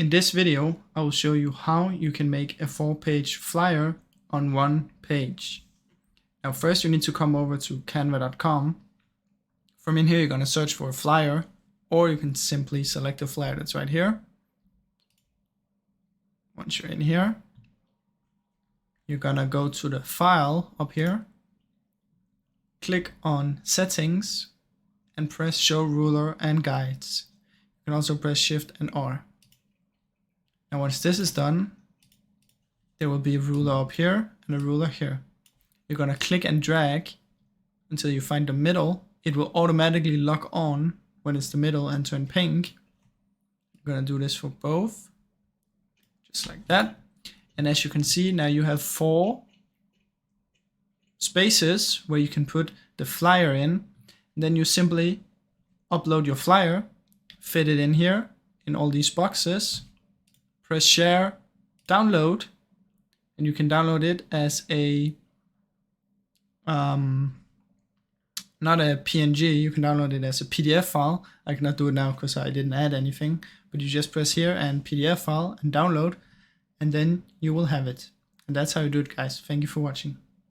In this video, I will show you how you can make a 4-page flyer on one page. Now first you need to come over to canva.com. From in here you're going to search for a flyer, or you can simply select the flyer that's right here. Once you're in here, you're going to go to the file up here, click on settings and press show ruler and guides. You can also press shift and R. Now once this is done, there will be a ruler up here and a ruler here. You're going to click and drag until you find the middle. It will automatically lock on when it's the middle and turn pink. I'm going to do this for both, just like that. And as you can see, now you have 4 spaces where you can put the flyer in. And then you simply upload your flyer, fit it in here in all these boxes, press share, download, and you can download it as a not a PNG, you can download it as a PDF file. I cannot do it now because I didn't add anything, but you just press here and PDF file and download, and then you will have it. And that's how you do it, guys. Thank you for watching.